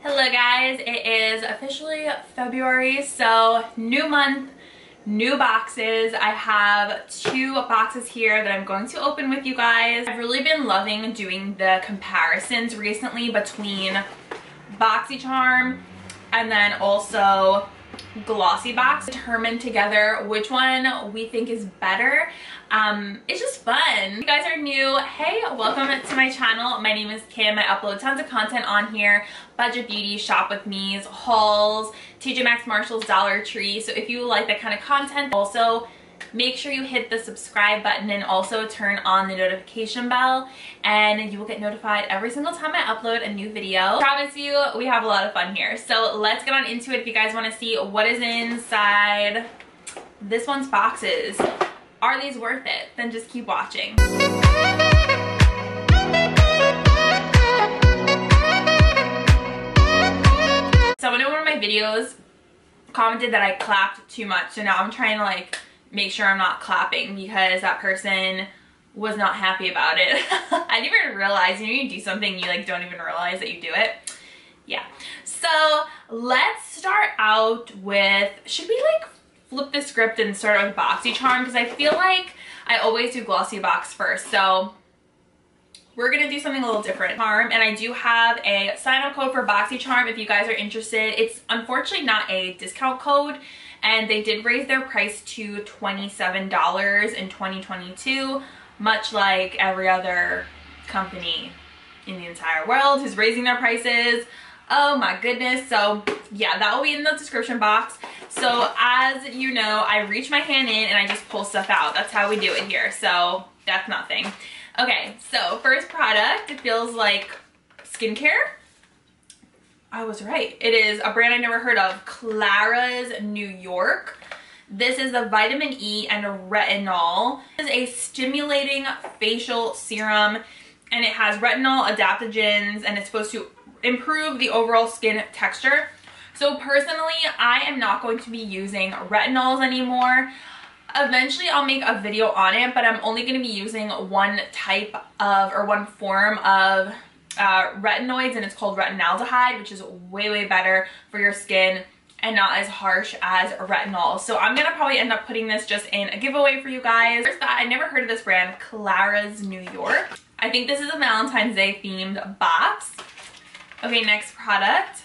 Hello guys, it is officially February, so new month, new boxes. I have 2 boxes here that I'm going to open with you guys. I've really been loving doing the comparisons recently between Boxycharm and then also Glossybox. Determine together which one we think is better. It's just fun. If you guys are new, hey, welcome to my channel. My name is Kim. I upload tons of content on here. Budget beauty, shop with me's, hauls, TJ Maxx, Marshalls, Dollar Tree. So if you like that kind of content, also make sure you hit the subscribe button and also turn on the notification bell, and you will get notified every single time I upload a new video. I promise you, we have a lot of fun here. So let's get on into it. If you guys want to see what is inside this one's boxes, are these worth it? Then just keep watching. Someone in one of my videos commented that I clapped too much, so now I'm trying to make sure I'm not clapping because that person was not happy about it. I didn't even realize, you do something, you don't even realize that you do it. Yeah. So let's start out with, should we flip the script and start with Boxycharm? Because I feel like I always do Glossybox first. So we're gonna do something a little different. And I do have a sign-up code for Boxycharm if you guys are interested. It's unfortunately not a discount code, and they did raise their price to $27 in 2022, much like every other company in the entire world who's raising their prices. Oh my goodness. So yeah, that will be in the description box. So as you know, I reach my hand in and I just pull stuff out. That's how we do it here. So that's nothing. Okay, so first product, it feels like skincare. I was right. It is a brand I never heard of, Clara's New York. This is the vitamin E and retinol. This is a stimulating facial serum, and it has retinol, adaptogens, and it's supposed to improve the overall skin texture. So personally, I am not going to be using retinols anymore. Eventually I'll make a video on it, but I'm only going to be using one type of, or one form of retinoids, and it's called retinaldehyde, which is way better for your skin and not as harsh as retinol. So I'm gonna probably end up putting this just in a giveaway for you guys. First, I never heard of this brand, Clara's New York. I think this is a Valentine's Day themed box. Okay, next product.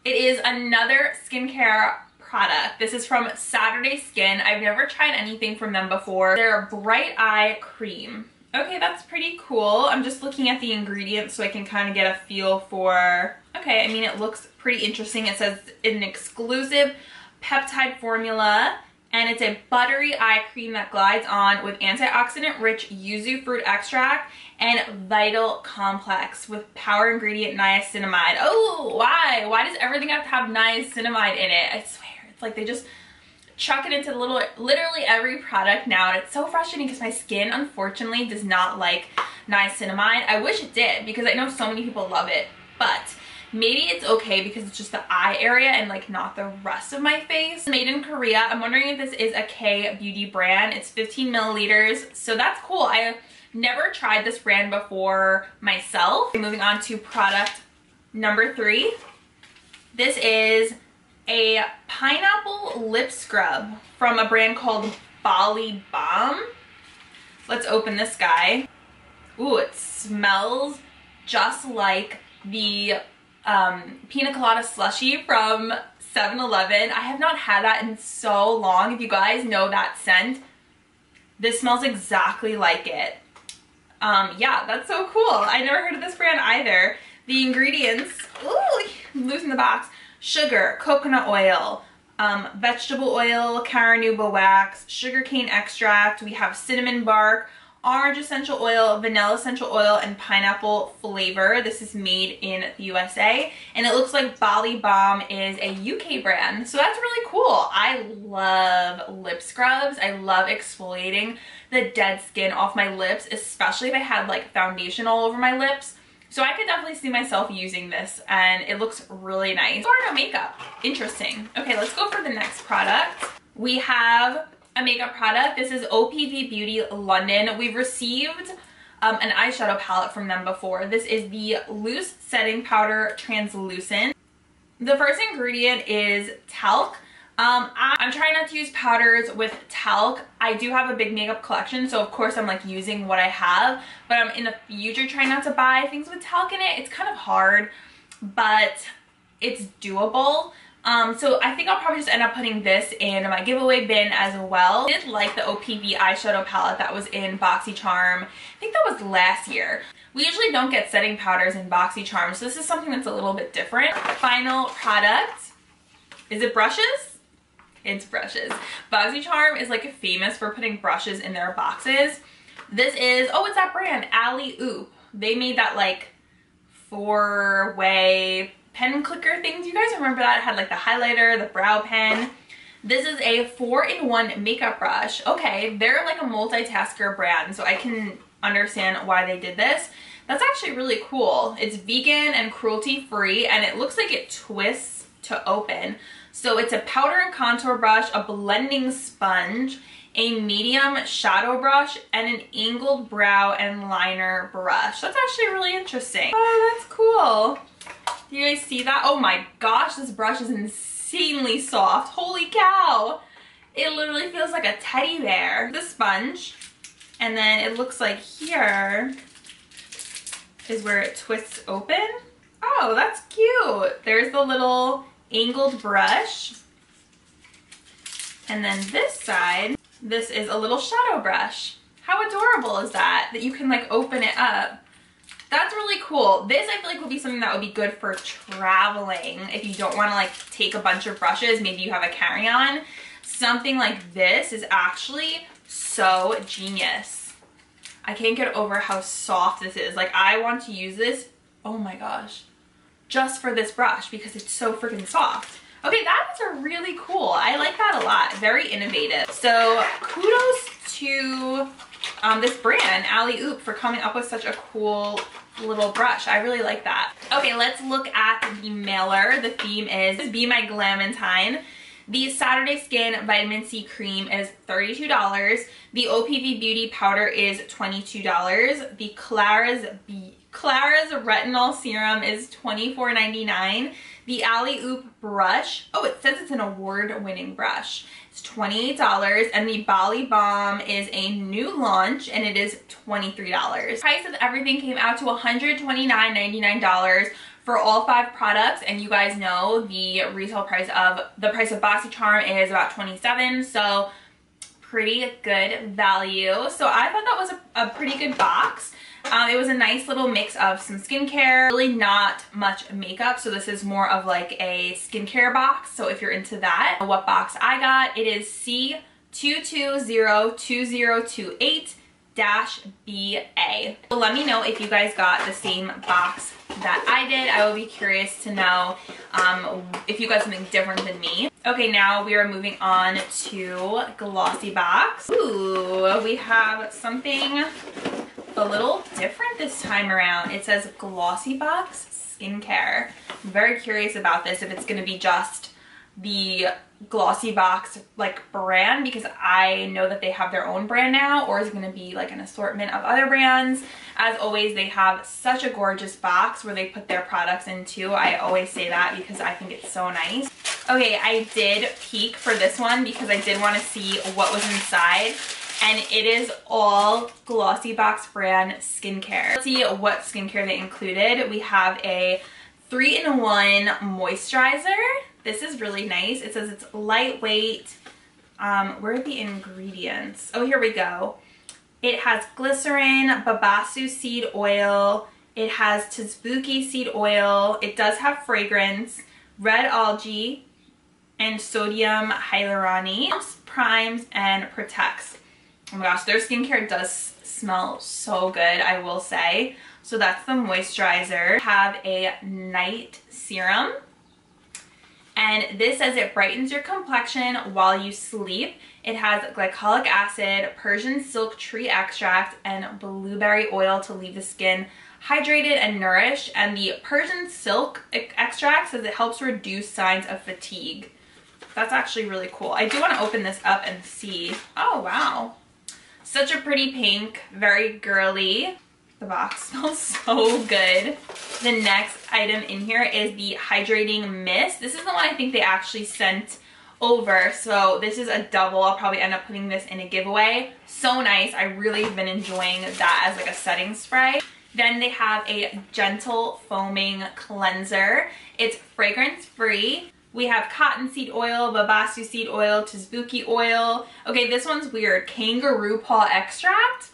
It is another skincare product. This is from Saturday Skin. I've never tried anything from them before. They're Bright Eye Cream. Okay, that's pretty cool. I'm just looking at the ingredients so I can kind of get a feel for, okay, I mean, it looks pretty interesting. It says an exclusive peptide formula, and it's a buttery eye cream that glides on with antioxidant-rich yuzu fruit extract and vital complex with power ingredient niacinamide. Oh, why? Why does everything have to have niacinamide in it? I swear, it's like they just chuck it into literally every product now, and it's so frustrating because my skin unfortunately does not like niacinamide. I wish it did because I know so many people love it, but maybe it's okay because it's just the eye area and not the rest of my face. Made in Korea. I'm wondering if this is a K-beauty brand. It's 15 milliliters, so that's cool. I never tried this brand before myself. Moving on to product number 3. This is a pineapple lip scrub from a brand called Bali Balm. Let's open this guy. Ooh, it smells just like the pina colada slushie from 7-Eleven. I have not had that in so long. If you guys know that scent, this smells exactly like it. Yeah, that's so cool. I never heard of this brand either. The ingredients, ooh, I'm losing the box. Sugar, coconut oil, vegetable oil, carnauba wax, sugarcane extract. We have cinnamon bark, orange essential oil, vanilla essential oil, and pineapple flavor. This is made in the USA, and it looks like Bali Balm is a UK brand, so that's really cool. I love lip scrubs. I love exfoliating the dead skin off my lips, especially if I had foundation all over my lips. So I could definitely see myself using this, and it looks really nice. Or no makeup. Interesting. Okay, let's go for the next product. We have a makeup product. This is OPV Beauty London. We've received an eyeshadow palette from them before. This is the Loose Setting Powder Translucent. The first ingredient is talc. I'm trying not to use powders with talc. I do have a big makeup collection, so of course I'm like using what I have, but I'm in the future trying not to buy things with talc in it. It's kind of hard, but it's doable. So I think I'll probably just end up putting this in my giveaway bin as well. I did like the OPV eyeshadow palette that was in Boxycharm. I think that was last year. We usually don't get setting powders in Boxycharm, so this is something that's a little bit different. Final product. Is it brushes? It's brushes. Boxycharm is like famous for putting brushes in their boxes. This is, oh, it's that brand, Alley Oop. They made that like 4-way pen clicker things. You guys remember that? It had like the highlighter, the brow pen. This is a 4-in-1 makeup brush. Okay, they're like a multitasker brand, so I can understand why they did this. That's actually really cool. It's vegan and cruelty free, and it looks like it twists to open. So it's a powder and contour brush, a blending sponge, a medium shadow brush, and an angled brow and liner brush. That's actually really interesting. Oh, that's cool. Do you guys see that? Oh my gosh, this brush is insanely soft. Holy cow. It literally feels like a teddy bear. The sponge, and then it looks like here is where it twists open. Oh, that's cute. There's the little angled brush, and then this side, this is a little shadow brush. How adorable is that you can like open it up? That's really cool. This I feel like would be something that would be good for traveling if you don't want to like take a bunch of brushes. Maybe you have a carry-on. Something like this is actually so genius. I can't get over how soft this is. Like, I want to use this, oh my gosh, just for this brush because it's so freaking soft. Okay, that is really cool. I like that a lot. Very innovative. So kudos to this brand, Alley Oop, for coming up with such a cool little brush. I really like that. Okay, let's look at the mailer. The theme is Be My Glamentine. The Saturday Skin Vitamin C Cream is $32. The OPV Beauty Powder is $22. The Clara's Retinol Serum is $24.99. The Alley Oop brush, oh, it says it's an award-winning brush. It's $28, and the Bali Balm is a new launch, and it is $23. The price of everything came out to $129.99 for all 5 products, and you guys know the retail price of Boxycharm is about $27, so pretty good value. So I thought that was a pretty good box. It was a nice little mix of some skincare, really not much makeup, so this is more of like a skincare box. So if you're into that, what box I got, it is C2202028-BA. So let me know if you guys got the same box that I did. I will be curious to know if you got something different than me. Okay, now we are moving on to Glossybox. Ooh, we have something a little different this time around. It says Glossybox Skincare. I'm very curious about this, if it's going to be just the Glossybox like brand, because I know that they have their own brand now, or is it going to be like an assortment of other brands. As always, they have such a gorgeous box where they put their products into. I always say that because I think it's so nice. Okay, I did peek for this one because I did want to see what was inside, and it is all Glossybox brand skincare. Let's see what skincare they included. We have a 3-in-1 moisturizer. This is really nice. It says it's lightweight. Where are the ingredients? Oh, here we go. It has glycerin, babasu seed oil. It has tzatziki seed oil. It does have fragrance, red algae, and sodium hyaluronic. Primes and protects. Oh my gosh, their skincare does smell so good, I will say. So that's the moisturizer. Have a night serum. And this says it brightens your complexion while you sleep. It has glycolic acid, Persian silk tree extract, and blueberry oil to leave the skin hydrated and nourished. And the Persian silk extract says it helps reduce signs of fatigue. That's actually really cool. I do want to open this up and see. Oh, wow. Such a pretty pink, very girly. The box smells so good. The next item in here is the Hydrating Mist. This is the one I think they actually sent over, so this is a double. I'll probably end up putting this in a giveaway. So nice. I really have been enjoying that as like a setting spray. Then they have a gentle foaming cleanser. It's fragrance free. We have cottonseed oil, babassu seed oil, tzatziki oil. Okay, this one's weird. Kangaroo paw extract.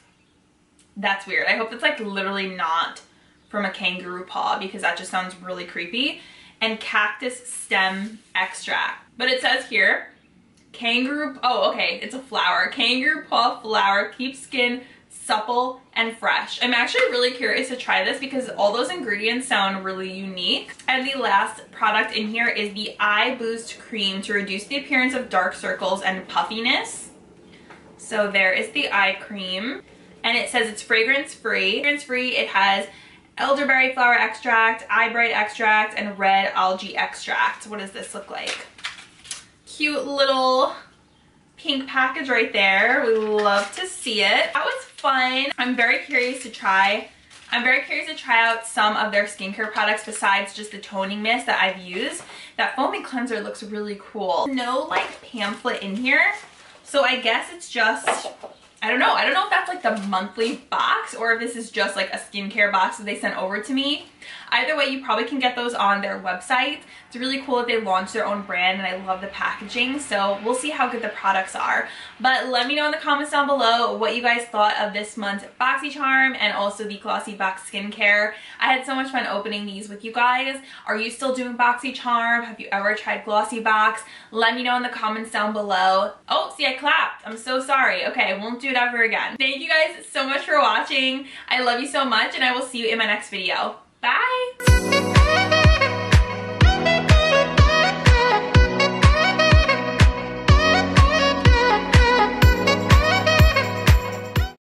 That's weird. I hope it's like literally not from a kangaroo paw because that just sounds really creepy. And cactus stem extract. But it says here, oh, okay, it's a flower. Kangaroo paw flower keeps skin supple and fresh. I'm actually really curious to try this because all those ingredients sound really unique. And the last product in here is the Eye Boost Cream to reduce the appearance of dark circles and puffiness. So there is the eye cream. And it says it's fragrance free. Fragrance free, it has elderberry flower extract, eye bright extract, and red algae extract. What does this look like? Cute little pink package right there. We love to see it. That was fun. I'm very curious to try out some of their skincare products besides just the toning mist that I've used. That foaming cleanser looks really cool. No like pamphlet in here, so I guess it's just, I don't know if that's like the monthly box or if this is just like a skincare box that they sent over to me. Either way, you probably can get those on their website. It's really cool that they launched their own brand and I love the packaging. So we'll see how good the products are. But let me know in the comments down below what you guys thought of this month's Boxycharm and also the Glossybox Skincare. I had so much fun opening these with you guys. Are you still doing Boxycharm? Have you ever tried Glossybox? Let me know in the comments down below. Oh, see, I clapped. I'm so sorry. Okay, I won't do it ever again. Thank you guys so much for watching. I love you so much and I will see you in my next video. Bye!